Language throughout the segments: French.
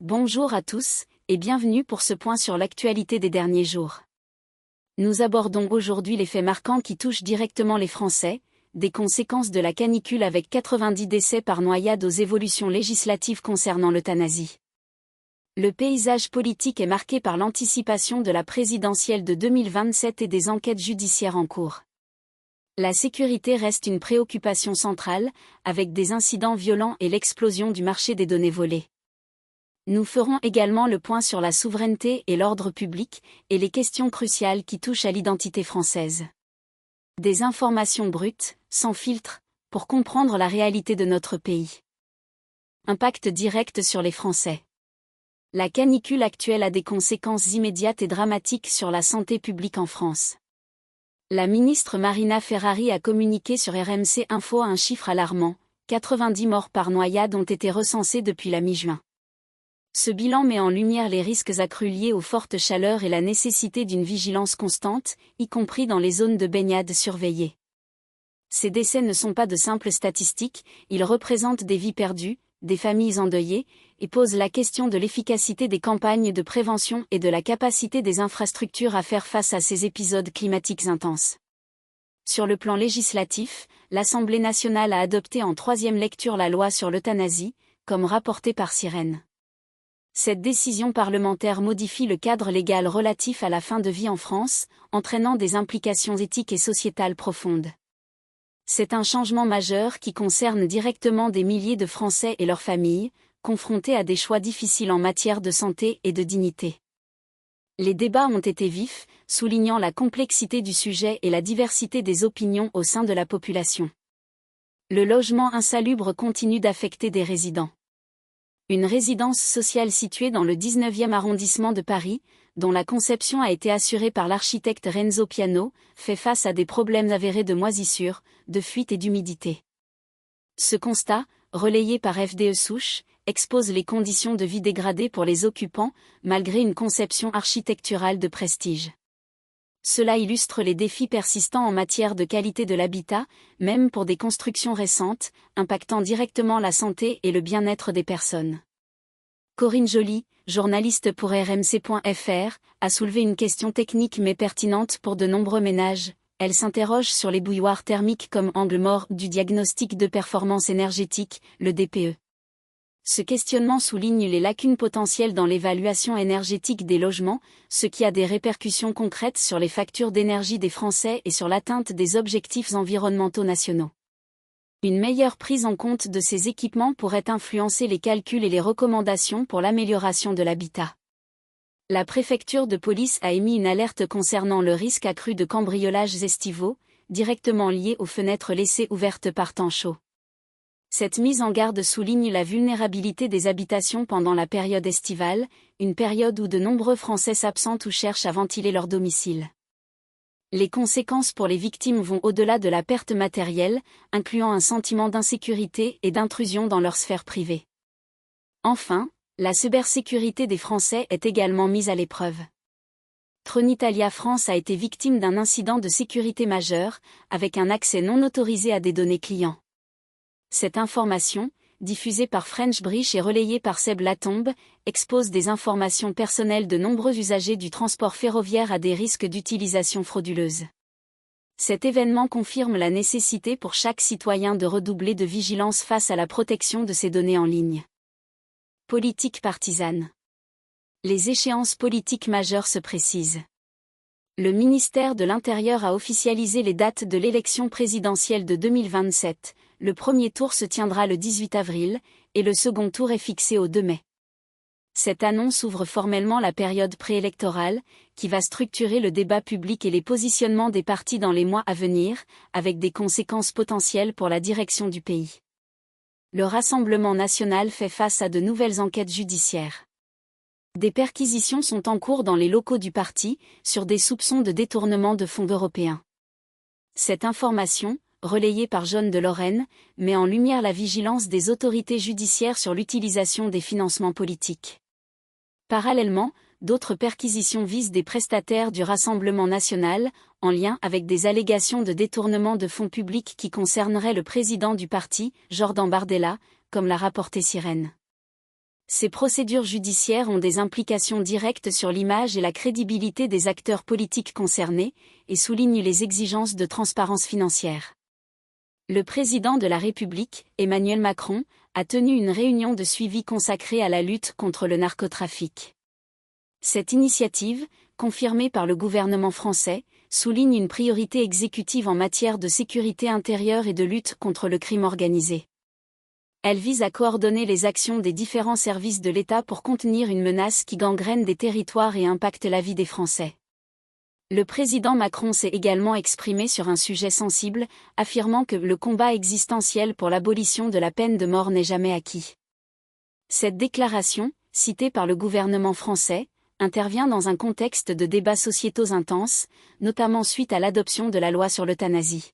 Bonjour à tous, et bienvenue pour ce point sur l'actualité des derniers jours. Nous abordons aujourd'hui les faits marquants qui touchent directement les Français, des conséquences de la canicule avec 90 décès par noyade aux évolutions législatives concernant l'euthanasie. Le paysage politique est marqué par l'anticipation de la présidentielle de 2027 et des enquêtes judiciaires en cours. La sécurité reste une préoccupation centrale, avec des incidents violents et l'explosion du marché des données volées. Nous ferons également le point sur la souveraineté et l'ordre public, et les questions cruciales qui touchent à l'identité française. Des informations brutes, sans filtre, pour comprendre la réalité de notre pays. Impact direct sur les Français. La canicule actuelle a des conséquences immédiates et dramatiques sur la santé publique en France. La ministre Marina Ferrari a communiqué sur RMC Info un chiffre alarmant, 90 morts par noyade ont été recensés depuis la mi-juin. Ce bilan met en lumière les risques accrus liés aux fortes chaleurs et la nécessité d'une vigilance constante, y compris dans les zones de baignade surveillées. Ces décès ne sont pas de simples statistiques, ils représentent des vies perdues, des familles endeuillées, et posent la question de l'efficacité des campagnes de prévention et de la capacité des infrastructures à faire face à ces épisodes climatiques intenses. Sur le plan législatif, l'Assemblée nationale a adopté en troisième lecture la loi sur l'euthanasie, comme rapporté par Sirène. Cette décision parlementaire modifie le cadre légal relatif à la fin de vie en France, entraînant des implications éthiques et sociétales profondes. C'est un changement majeur qui concerne directement des milliers de Français et leurs familles, confrontés à des choix difficiles en matière de santé et de dignité. Les débats ont été vifs, soulignant la complexité du sujet et la diversité des opinions au sein de la population. Le logement insalubre continue d'affecter des résidents. Une résidence sociale située dans le 19e arrondissement de Paris, dont la conception a été assurée par l'architecte Renzo Piano, fait face à des problèmes avérés de moisissure, de fuite et d'humidité. Ce constat, relayé par FDE Souche, expose les conditions de vie dégradées pour les occupants, malgré une conception architecturale de prestige. Cela illustre les défis persistants en matière de qualité de l'habitat, même pour des constructions récentes, impactant directement la santé et le bien-être des personnes. Corinne Joly, journaliste pour RMC.fr, a soulevé une question technique mais pertinente pour de nombreux ménages. Elle s'interroge sur les bouilloires thermiques comme angle mort du diagnostic de performance énergétique, le DPE. Ce questionnement souligne les lacunes potentielles dans l'évaluation énergétique des logements, ce qui a des répercussions concrètes sur les factures d'énergie des Français et sur l'atteinte des objectifs environnementaux nationaux. Une meilleure prise en compte de ces équipements pourrait influencer les calculs et les recommandations pour l'amélioration de l'habitat. La préfecture de police a émis une alerte concernant le risque accru de cambriolages estivaux, directement liés aux fenêtres laissées ouvertes par temps chaud. Cette mise en garde souligne la vulnérabilité des habitations pendant la période estivale, une période où de nombreux Français s'absentent ou cherchent à ventiler leur domicile. Les conséquences pour les victimes vont au-delà de la perte matérielle, incluant un sentiment d'insécurité et d'intrusion dans leur sphère privée. Enfin, la cybersécurité des Français est également mise à l'épreuve. Tronitalia France a été victime d'un incident de sécurité majeur, avec un accès non autorisé à des données clients. Cette information, diffusée par French Bridge et relayée par Seb Latombe, expose des informations personnelles de nombreux usagers du transport ferroviaire à des risques d'utilisation frauduleuse. Cet événement confirme la nécessité pour chaque citoyen de redoubler de vigilance face à la protection de ses données en ligne. Politique partisane. Les échéances politiques majeures se précisent. Le ministère de l'Intérieur a officialisé les dates de l'élection présidentielle de 2027. Le premier tour se tiendra le 18 avril, et le second tour est fixé au 2 mai. Cette annonce ouvre formellement la période préélectorale, qui va structurer le débat public et les positionnements des partis dans les mois à venir, avec des conséquences potentielles pour la direction du pays. Le Rassemblement national fait face à de nouvelles enquêtes judiciaires. Des perquisitions sont en cours dans les locaux du parti, sur des soupçons de détournement de fonds européens. Cette information, relayée par John de Lorraine, met en lumière la vigilance des autorités judiciaires sur l'utilisation des financements politiques. Parallèlement, d'autres perquisitions visent des prestataires du Rassemblement national, en lien avec des allégations de détournement de fonds publics qui concerneraient le président du parti, Jordan Bardella, comme l'a rapporté Sirène. Ces procédures judiciaires ont des implications directes sur l'image et la crédibilité des acteurs politiques concernés, et soulignent les exigences de transparence financière. Le président de la République, Emmanuel Macron, a tenu une réunion de suivi consacrée à la lutte contre le narcotrafic. Cette initiative, confirmée par le gouvernement français, souligne une priorité exécutive en matière de sécurité intérieure et de lutte contre le crime organisé. Elle vise à coordonner les actions des différents services de l'État pour contenir une menace qui gangrène des territoires et impacte la vie des Français. Le président Macron s'est également exprimé sur un sujet sensible, affirmant que le combat existentiel pour l'abolition de la peine de mort n'est jamais acquis. Cette déclaration, citée par le gouvernement français, intervient dans un contexte de débats sociétaux intenses, notamment suite à l'adoption de la loi sur l'euthanasie.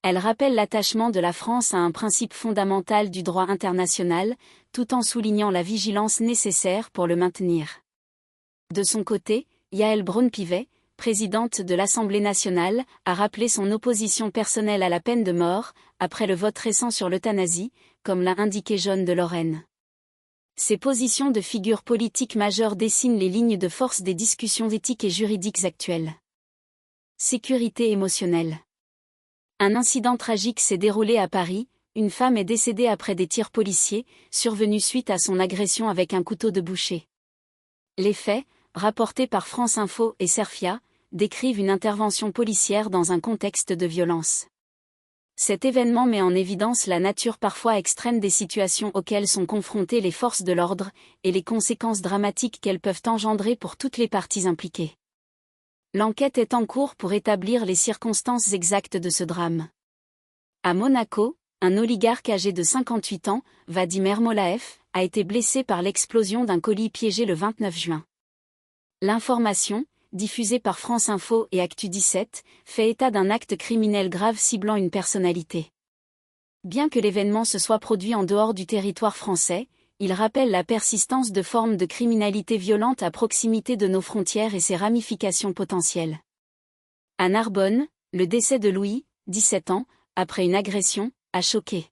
Elle rappelle l'attachement de la France à un principe fondamental du droit international, tout en soulignant la vigilance nécessaire pour le maintenir. De son côté, Yaël Braun-Pivet, présidente de l'Assemblée nationale, a rappelé son opposition personnelle à la peine de mort, après le vote récent sur l'euthanasie, comme l'a indiqué Jeanne de Lorraine. Ces positions de figures politiques majeures dessinent les lignes de force des discussions éthiques et juridiques actuelles. Sécurité émotionnelle. Un incident tragique s'est déroulé à Paris, une femme est décédée après des tirs policiers, survenus suite à son agression avec un couteau de boucher. Les faits, rapportés par France Info et Cerfia, décrivent une intervention policière dans un contexte de violence. Cet événement met en évidence la nature parfois extrême des situations auxquelles sont confrontées les forces de l'ordre, et les conséquences dramatiques qu'elles peuvent engendrer pour toutes les parties impliquées. L'enquête est en cours pour établir les circonstances exactes de ce drame. À Monaco, un oligarque âgé de 58 ans, Vadim Ermolaev, a été blessé par l'explosion d'un colis piégé le 29 juin. L'information, diffusée par France Info et Actu 17, fait état d'un acte criminel grave ciblant une personnalité. Bien que l'événement se soit produit en dehors du territoire français, il rappelle la persistance de formes de criminalité violente à proximité de nos frontières et ses ramifications potentielles. À Narbonne, le décès de Louis, 17 ans, après une agression, a choqué.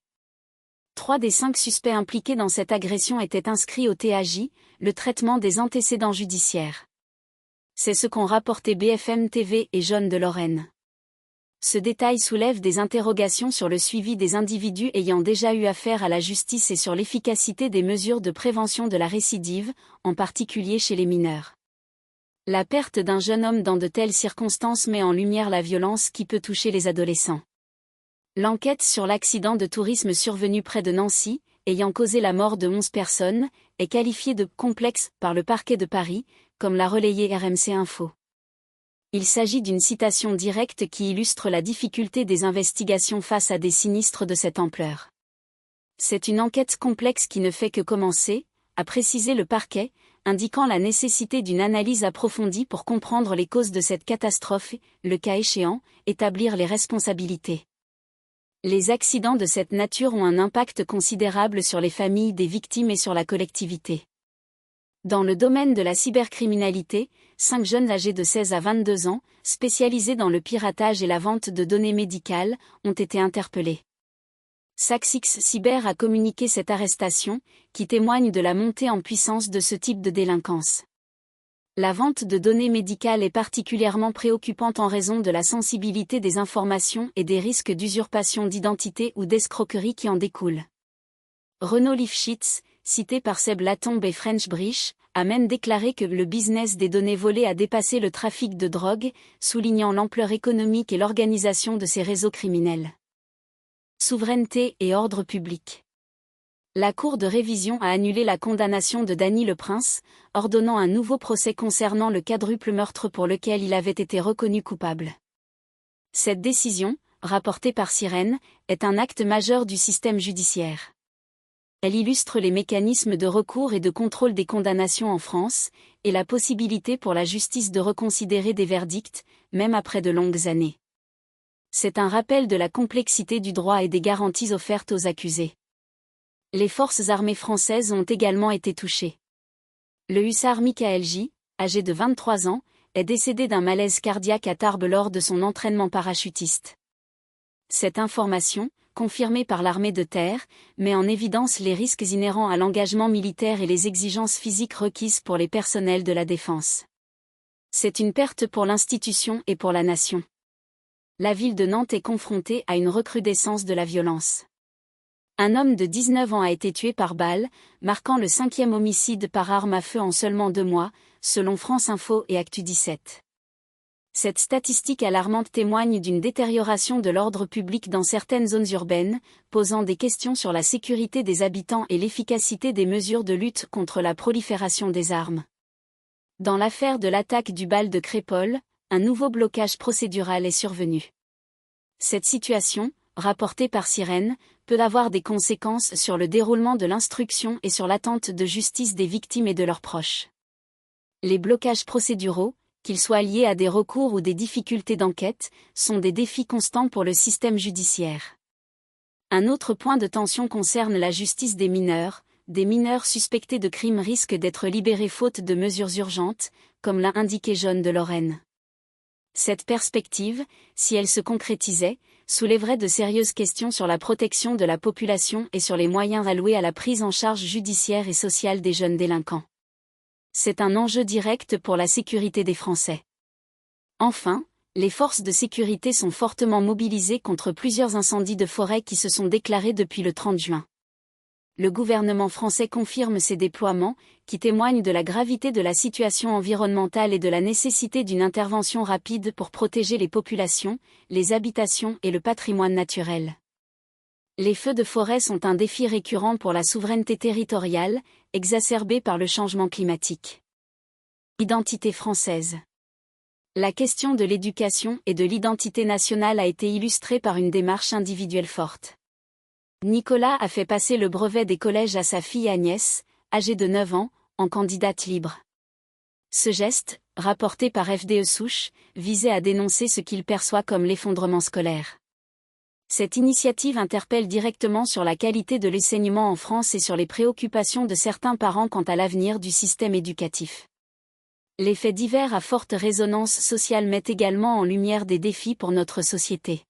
3 des 5 suspects impliqués dans cette agression étaient inscrits au TAJ, le traitement des antécédents judiciaires. C'est ce qu'ont rapporté BFM TV et Jeanne de Lorraine. Ce détail soulève des interrogations sur le suivi des individus ayant déjà eu affaire à la justice et sur l'efficacité des mesures de prévention de la récidive, en particulier chez les mineurs. La perte d'un jeune homme dans de telles circonstances met en lumière la violence qui peut toucher les adolescents. L'enquête sur l'accident de tourisme survenu près de Nancy, ayant causé la mort de 11 personnes, est qualifiée de « complexe » par le parquet de Paris, comme l'a relayé RMC Info. Il s'agit d'une citation directe qui illustre la difficulté des investigations face à des sinistres de cette ampleur. C'est une enquête complexe qui ne fait que commencer, a précisé le parquet, indiquant la nécessité d'une analyse approfondie pour comprendre les causes de cette catastrophe et, le cas échéant, établir les responsabilités. Les accidents de cette nature ont un impact considérable sur les familles des victimes et sur la collectivité. Dans le domaine de la cybercriminalité, 5 jeunes âgés de 16 à 22 ans, spécialisés dans le piratage et la vente de données médicales, ont été interpellés. Saxix Cyber a communiqué cette arrestation, qui témoigne de la montée en puissance de ce type de délinquance. La vente de données médicales est particulièrement préoccupante en raison de la sensibilité des informations et des risques d'usurpation d'identité ou d'escroquerie qui en découlent. Renaud Lifshitz, cité par Seb Latombe et French Briche, a même déclaré que le business des données volées a dépassé le trafic de drogue, soulignant l'ampleur économique et l'organisation de ces réseaux criminels. Souveraineté et ordre public. La Cour de révision a annulé la condamnation de Dany Le Prince, ordonnant un nouveau procès concernant le quadruple meurtre pour lequel il avait été reconnu coupable. Cette décision, rapportée par Sirène, est un acte majeur du système judiciaire. Elle illustre les mécanismes de recours et de contrôle des condamnations en France, et la possibilité pour la justice de reconsidérer des verdicts, même après de longues années. C'est un rappel de la complexité du droit et des garanties offertes aux accusés. Les forces armées françaises ont également été touchées. Le hussard Michael J., âgé de 23 ans, est décédé d'un malaise cardiaque à Tarbes lors de son entraînement parachutiste. Cette information, confirmé par l'armée de terre, met en évidence les risques inhérents à l'engagement militaire et les exigences physiques requises pour les personnels de la défense. C'est une perte pour l'institution et pour la nation. La ville de Nantes est confrontée à une recrudescence de la violence. Un homme de 19 ans a été tué par balle, marquant le 5e homicide par arme à feu en seulement 2 mois, selon France Info et Actu17. Cette statistique alarmante témoigne d'une détérioration de l'ordre public dans certaines zones urbaines, posant des questions sur la sécurité des habitants et l'efficacité des mesures de lutte contre la prolifération des armes. Dans l'affaire de l'attaque du bal de Crépol, un nouveau blocage procédural est survenu. Cette situation, rapportée par Sirène, peut avoir des conséquences sur le déroulement de l'instruction et sur l'attente de justice des victimes et de leurs proches. Les blocages procéduraux, qu'ils soient liés à des recours ou des difficultés d'enquête, sont des défis constants pour le système judiciaire. Un autre point de tension concerne la justice des mineurs. Des mineurs suspectés de crimes risquent d'être libérés faute de mesures urgentes, comme l'a indiqué Jeanne de Lorraine. Cette perspective, si elle se concrétisait, soulèverait de sérieuses questions sur la protection de la population et sur les moyens alloués à la prise en charge judiciaire et sociale des jeunes délinquants. C'est un enjeu direct pour la sécurité des Français. Enfin, les forces de sécurité sont fortement mobilisées contre plusieurs incendies de forêt qui se sont déclarés depuis le 30 juin. Le gouvernement français confirme ces déploiements, qui témoignent de la gravité de la situation environnementale et de la nécessité d'une intervention rapide pour protéger les populations, les habitations et le patrimoine naturel. Les feux de forêt sont un défi récurrent pour la souveraineté territoriale, exacerbé par le changement climatique. Identité française. La question de l'éducation et de l'identité nationale a été illustrée par une démarche individuelle forte. Nicolas a fait passer le brevet des collèges à sa fille Agnès, âgée de 9 ans, en candidate libre. Ce geste, rapporté par FDE Souche, visait à dénoncer ce qu'il perçoit comme l'effondrement scolaire. Cette initiative interpelle directement sur la qualité de l'enseignement en France et sur les préoccupations de certains parents quant à l'avenir du système éducatif. Les faits divers à forte résonance sociale mettent également en lumière des défis pour notre société.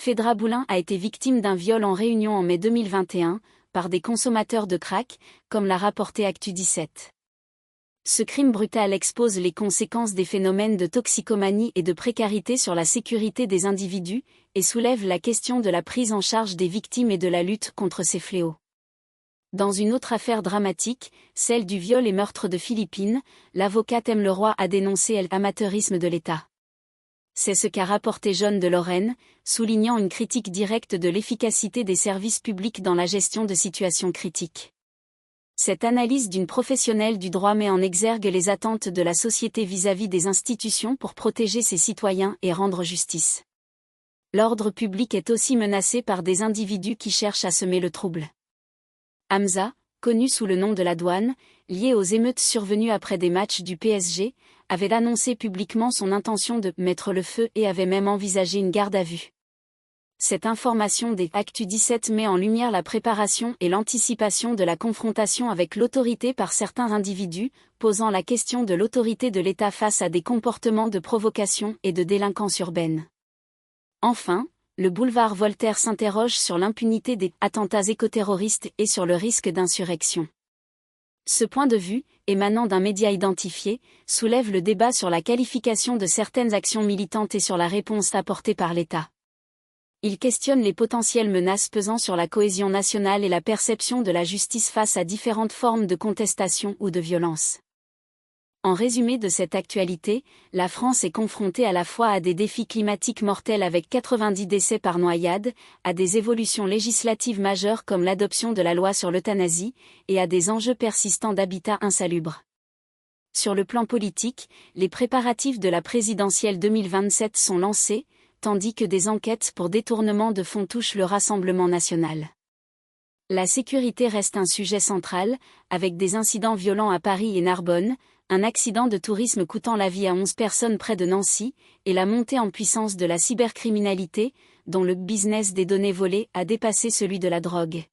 Phedra Boulin a été victime d'un viol en Réunion en mai 2021, par des consommateurs de crack, comme l'a rapporté Actu17. Ce crime brutal expose les conséquences des phénomènes de toxicomanie et de précarité sur la sécurité des individus, et soulève la question de la prise en charge des victimes et de la lutte contre ces fléaux. Dans une autre affaire dramatique, celle du viol et meurtre de Philippines, l'avocate M. Leroy a dénoncé l'amateurisme de l'État. C'est ce qu'a rapporté Jeanne de Lorraine, soulignant une critique directe de l'efficacité des services publics dans la gestion de situations critiques. Cette analyse d'une professionnelle du droit met en exergue les attentes de la société vis-à-vis des institutions pour protéger ses citoyens et rendre justice. L'ordre public est aussi menacé par des individus qui cherchent à semer le trouble. Hamza, connu sous le nom de la Douane, lié aux émeutes survenues après des matchs du PSG, avait annoncé publiquement son intention de mettre le feu et avait même envisagé une garde à vue. Cette information des Actu17 met en lumière la préparation et l'anticipation de la confrontation avec l'autorité par certains individus, posant la question de l'autorité de l'État face à des comportements de provocation et de délinquance urbaine. Enfin, le boulevard Voltaire s'interroge sur l'impunité des attentats écoterroristes et sur le risque d'insurrection. Ce point de vue, émanant d'un média identifié, soulève le débat sur la qualification de certaines actions militantes et sur la réponse apportée par l'État. Il questionne les potentielles menaces pesant sur la cohésion nationale et la perception de la justice face à différentes formes de contestation ou de violence. En résumé de cette actualité, la France est confrontée à la fois à des défis climatiques mortels avec 90 décès par noyade, à des évolutions législatives majeures comme l'adoption de la loi sur l'euthanasie, et à des enjeux persistants d'habitat insalubre. Sur le plan politique, les préparatifs de la présidentielle 2027 sont lancés, tandis que des enquêtes pour détournement de fonds touchent le Rassemblement national. La sécurité reste un sujet central, avec des incidents violents à Paris et Narbonne, un accident de tourisme coûtant la vie à 11 personnes près de Nancy, et la montée en puissance de la cybercriminalité, dont le business des données volées a dépassé celui de la drogue.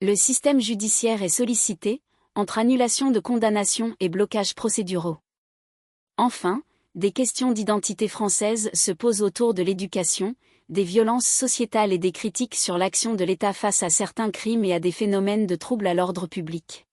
Le système judiciaire est sollicité, entre annulation de condamnation et blocages procéduraux. Enfin, des questions d'identité française se posent autour de l'éducation, des violences sociétales et des critiques sur l'action de l'État face à certains crimes et à des phénomènes de troubles à l'ordre public.